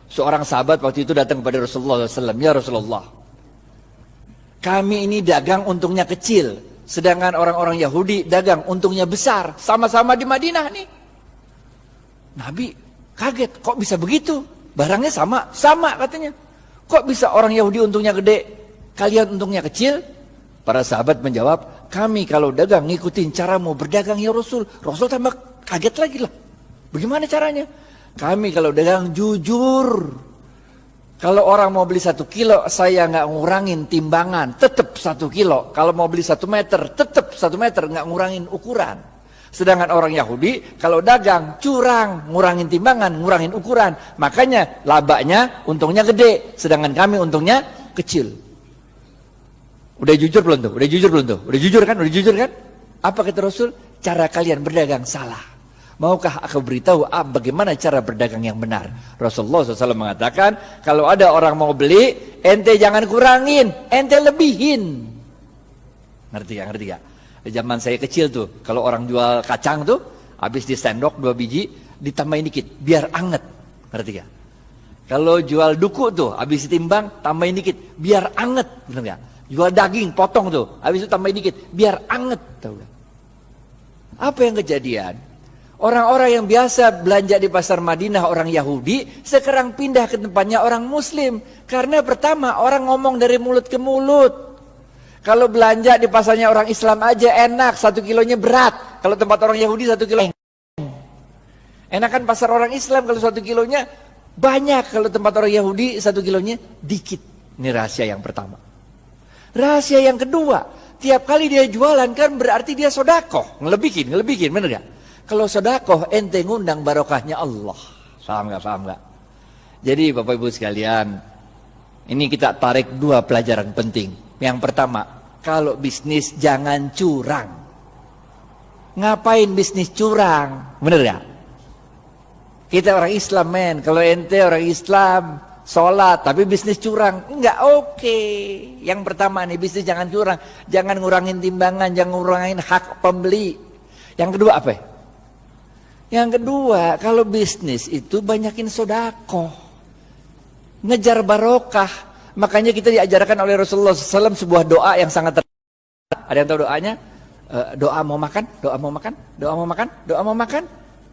Seorang sahabat waktu itu datang kepada Rasulullah SAW. Ya Rasulullah, kami ini dagang untungnya kecil, sedangkan orang-orang Yahudi dagang untungnya besar. Sama-sama di Madinah nih. Nabi kaget, kok bisa begitu? Barangnya sama, sama katanya. Kok bisa orang Yahudi untungnya gede, kalian untungnya kecil? Para sahabat menjawab, kami kalau dagang ngikutin caramu berdagang ya Rasul. Rasul tambah kaget lagi lah. Bagaimana caranya? Kami kalau dagang jujur. Kalau orang mau beli 1 kilo, saya nggak ngurangin timbangan, tetap 1 kilo. Kalau mau beli 1 meter, tetap 1 meter, nggak ngurangin ukuran. Sedangkan orang Yahudi, kalau dagang, curang, ngurangin timbangan, ngurangin ukuran. Makanya labanya, untungnya gede. Sedangkan kami untungnya kecil. Udah jujur belum tuh? Udah jujur belum tuh? Udah jujur kan? Udah jujur kan? Apa kata Rasul? Cara kalian berdagang salah. Maukah aku beritahu bagaimana cara berdagang yang benar? Rasulullah SAW mengatakan, kalau ada orang mau beli, ente jangan kurangin, ente lebihin. Ngerti gak? Ngerti gak? Di zaman saya kecil tuh, kalau orang jual kacang tuh, habis di sendok 2 biji, ditambahin dikit, biar anget. Ngerti gak? Kalau jual duku tuh, habis ditimbang, tambahin dikit, biar anget. Bener gak? Jual daging, potong tuh, habis itu tambahin dikit, biar anget. Tahu gak? Apa yang kejadian? Orang-orang yang biasa belanja di pasar Madinah, orang Yahudi, sekarang pindah ke tempatnya orang Muslim. Karena pertama, orang ngomong dari mulut ke mulut. Kalau belanja di pasarnya orang Islam aja enak, 1 kilonya berat. Kalau tempat orang Yahudi 1 kilo enakan pasar orang Islam, kalau 1 kilonya banyak. Kalau tempat orang Yahudi 1 kilonya dikit. Ini rahasia yang pertama. Rahasia yang kedua, tiap kali dia jualan kan berarti dia sodakoh. Ngelebihin, bener gak? Kalau sodakoh ente ngundang barokahnya Allah. Paham gak? Paham gak? Jadi Bapak Ibu sekalian, ini kita tarik 2 pelajaran penting. Yang pertama, kalau bisnis jangan curang. Ngapain bisnis curang? Bener gak? Kita orang Islam men. Kalau ente orang Islam, sholat tapi bisnis curang, enggak oke. Yang pertama nih, bisnis jangan curang. Jangan ngurangin timbangan, jangan ngurangin hak pembeli. Yang kedua apa ya? Yang kedua, kalau bisnis itu banyakin sodakoh, ngejar barokah. Makanya kita diajarkan oleh Rasulullah SAW sebuah doa yang sangat ada yang tahu doanya? Doa mau makan, doa mau makan, doa mau makan, doa mau makan,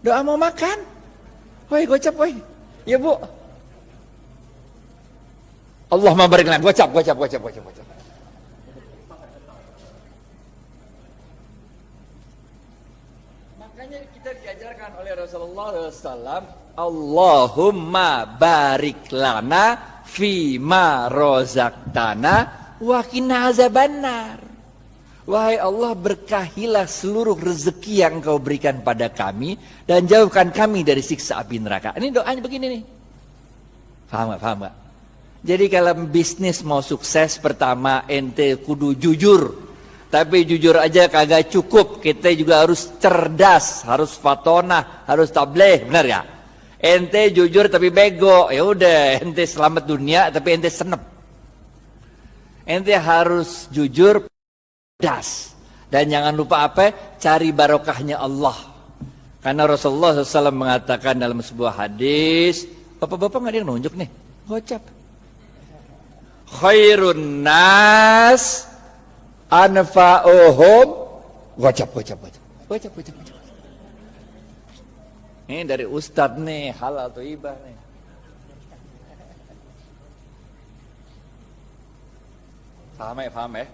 doa mau makan. Woi gocap woi, ya bu. Allahumma barik lana, gocap. Makanya kita diajarkan oleh Rasulullah SAW, Allahumma barik lana fima rozaqtana wa qina azabannar. Wahai Allah, berkahilah seluruh rezeki yang Engkau berikan pada kami dan jauhkan kami dari siksa api neraka. Ini doanya begini nih. Paham gak? Paham gak? Jadi kalau bisnis mau sukses, pertama ente kudu jujur. Tapi jujur aja kagak cukup, kita juga harus cerdas, harus fatonah, harus tabligh, benar ya? Ente jujur tapi bego, ya udah ente selamat dunia tapi ente senep. Ente harus jujur, cerdas, dan jangan lupa apa? Cari barokahnya Allah. Karena Rasulullah SAW mengatakan dalam sebuah hadis, bapak-bapak nggak ada yang nunjuk nih, gocap. Khairun nas anfa'uhum, gocap. Ini dari Ustadz nih, halal atau ibah nih. Paham ya?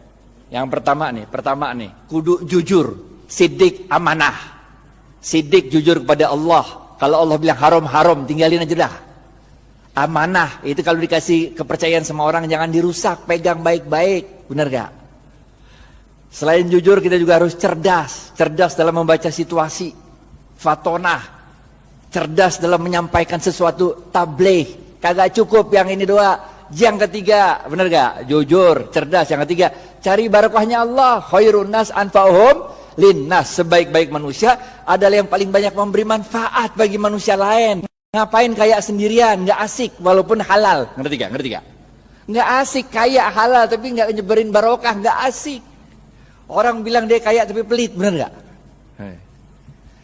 Yang pertama nih, kudu jujur, sidik amanah. Sidik jujur kepada Allah. Kalau Allah bilang haram, tinggalin aja dah. Amanah, itu kalau dikasih kepercayaan sama orang jangan dirusak, pegang baik-baik, benar gak? Selain jujur kita juga harus cerdas dalam membaca situasi, fatonah, cerdas dalam menyampaikan sesuatu, tabligh. Kagak cukup yang ini doa. Yang ketiga, benar gak? Jujur, cerdas. Yang ketiga, cari barokahnya Allah. Khairun nas anfa'uhum linnas. Sebaik-baik manusia adalah yang paling banyak memberi manfaat bagi manusia lain. Ngapain kaya sendirian, nggak asik walaupun halal. Ngerti gak? Nggak asik kaya halal tapi nggak nyebarin barokah, nggak asik. Orang bilang dia kaya tapi pelit, bener gak?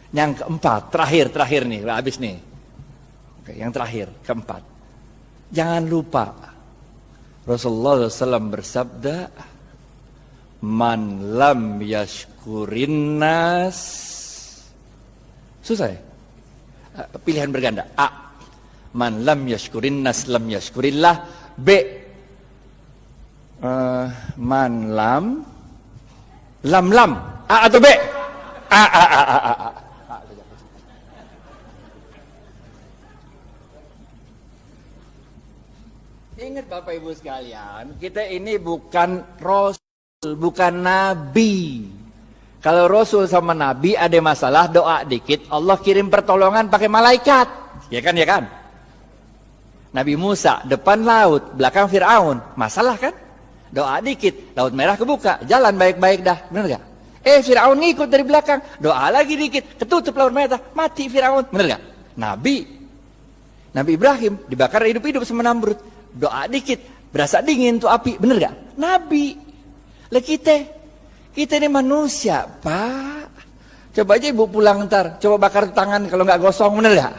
Yang keempat, terakhir nih, habis nih. Oke, yang terakhir, keempat. Jangan lupa Rasulullah SAW bersabda, man lam yashkurin nas. Susah ya? Pilihan berganda. A, man lam yashkurin nas lam yashkurillah. B, man lam A atau B? A. Ingat Bapak Ibu sekalian, kita ini bukan Rasul, bukan Nabi. Kalau Rasul sama Nabi ada masalah, doa dikit, Allah kirim pertolongan pakai malaikat. Ya kan, ya kan? Nabi Musa, depan laut, belakang Fir'aun. Masalah kan? Doa dikit, laut merah kebuka, jalan baik-baik dah. Bener gak? Fir'aun ngikut dari belakang, doa lagi dikit, ketutup laut merah, mati Fir'aun. Bener gak? Nabi Ibrahim dibakar hidup-hidup sama Namrud. Doa dikit, berasa dingin tuh api. Bener gak? Nabi. Lah kita ini manusia, Pak. Coba aja ibu pulang ntar, coba bakar tangan kalau nggak gosong, bener gak?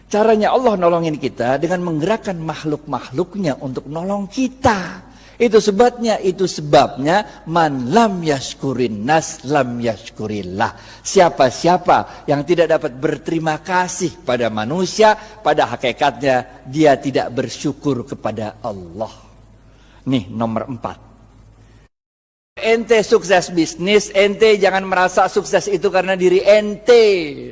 Caranya Allah nolongin kita dengan menggerakkan makhluk-makhluknya untuk nolong kita. Itu sebabnya man lam yashkurin nas lam yashkurillah. Siapa-siapa yang tidak dapat berterima kasih pada manusia, pada hakikatnya dia tidak bersyukur kepada Allah. Nih nomor 4. Ente sukses bisnis, ente jangan merasa sukses itu karena diri ente,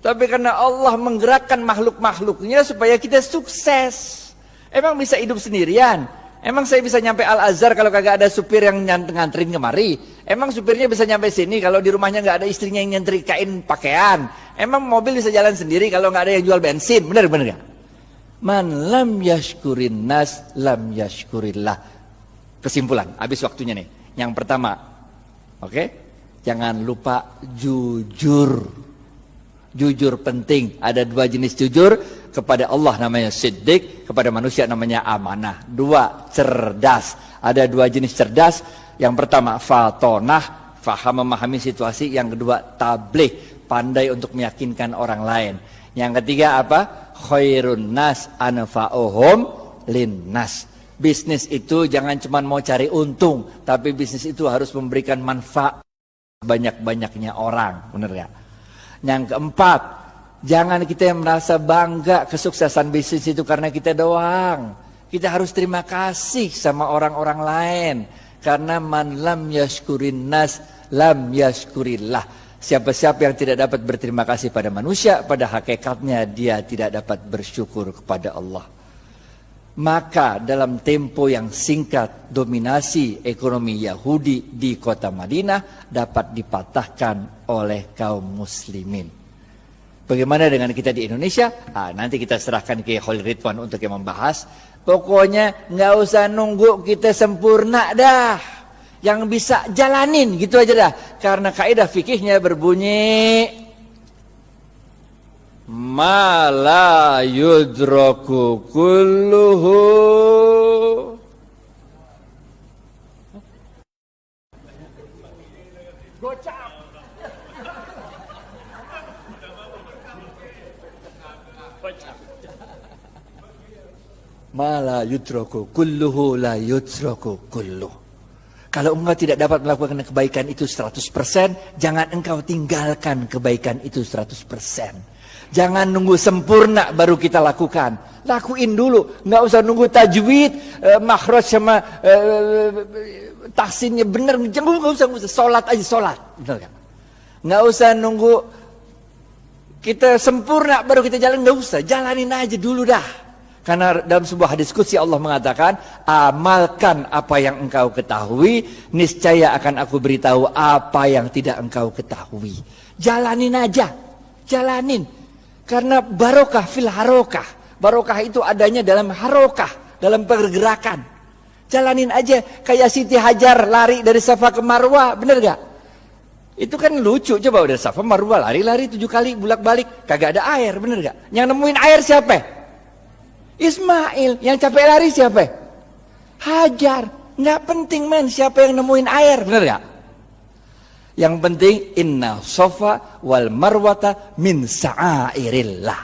tapi karena Allah menggerakkan makhluk-makhluknya supaya kita sukses. Emang bisa hidup sendirian? Emang saya bisa nyampe Al-Azhar kalau kagak ada supir yang nganterin kemari? Emang supirnya bisa nyampe sini kalau di rumahnya nggak ada istrinya yang nyetrikain pakaian? Emang mobil bisa jalan sendiri kalau nggak ada yang jual bensin? Bener gak? Man lam yashkurin nas lam yashkurillah. Kesimpulan, habis waktunya nih. Yang pertama, oke? Jangan lupa jujur. Jujur penting. Ada 2 jenis jujur. Kepada Allah namanya siddiq, kepada manusia namanya amanah. 2, cerdas. Ada 2 jenis cerdas. Yang pertama fatonah, faham memahami situasi. Yang kedua tabligh, pandai untuk meyakinkan orang lain. Yang ketiga apa? Khairun nas anfa'uhum linnas. Bisnis itu jangan cuma mau cari untung, tapi bisnis itu harus memberikan manfaat banyak-banyaknya orang. Bener gak? Yang keempat, jangan kita yang merasa bangga kesuksesan bisnis itu karena kita doang. Kita harus terima kasih sama orang-orang lain. Karena man lam yashkurin nas lam yashkurillah. Siapa-siapa yang tidak dapat berterima kasih pada manusia, pada hakikatnya dia tidak dapat bersyukur kepada Allah. Maka dalam tempo yang singkat, dominasi ekonomi Yahudi di kota Madinah dapat dipatahkan oleh kaum muslimin. Bagaimana dengan kita di Indonesia? Nanti kita serahkan ke Khalil Ridwan untuk yang membahas. Pokoknya nggak usah nunggu kita sempurna dah. Yang bisa jalanin gitu aja dah. Karena kaidah fikihnya berbunyi ma la yudraku kulluhu gocap. Ma la yudraku kulluhu la yudraku kulluh. Kalau engkau tidak dapat melakukan kebaikan itu 100%, jangan engkau tinggalkan kebaikan itu 100%. Jangan nunggu sempurna baru kita lakukan. Lakuin dulu, nggak usah nunggu tajwid, makhraj sama tahsinnya benar. Nggak usah, sholat aja sholat. Nggak usah nunggu kita sempurna baru kita jalan, nggak usah. Jalanin aja dulu dah. Karena dalam sebuah hadis qudsi Allah mengatakan, amalkan apa yang engkau ketahui, niscaya akan aku beritahu apa yang tidak engkau ketahui. Jalanin aja, jalanin. Karena barokah fil harokah. Barokah itu adanya dalam harokah, dalam pergerakan. Jalanin aja, kayak Siti Hajar lari dari Safa ke Marwah, bener gak? Itu kan lucu, coba udah Safa Marwah lari-lari 7 kali bolak-balik, kagak ada air, bener gak? Yang nemuin air siapa? Ismail. Yang capek lari siapa? Hajar. Nggak penting men siapa yang nemuin air, bener gak? Yang penting inna sofa wal marwata min sa'airillah.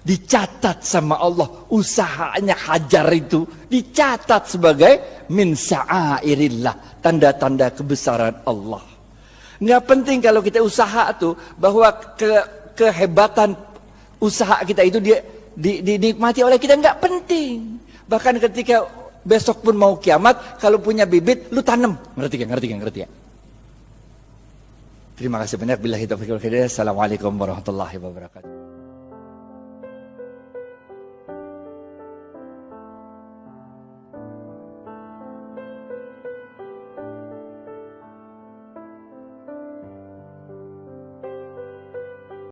dicatat sama Allah, usahanya hajar itu dicatat sebagai min sya'airillah, tanda-tanda kebesaran Allah. Nggak penting kalau kita usaha tuh bahwa kehebatan usaha kita itu dinikmati oleh kita, nggak penting. Bahkan ketika besok pun mau kiamat, kalau punya bibit lu tanam, ngerti ya? Terima kasih banyak. Billahi taufiq wal hidayah. Assalamualaikum warahmatullahi wabarakatuh.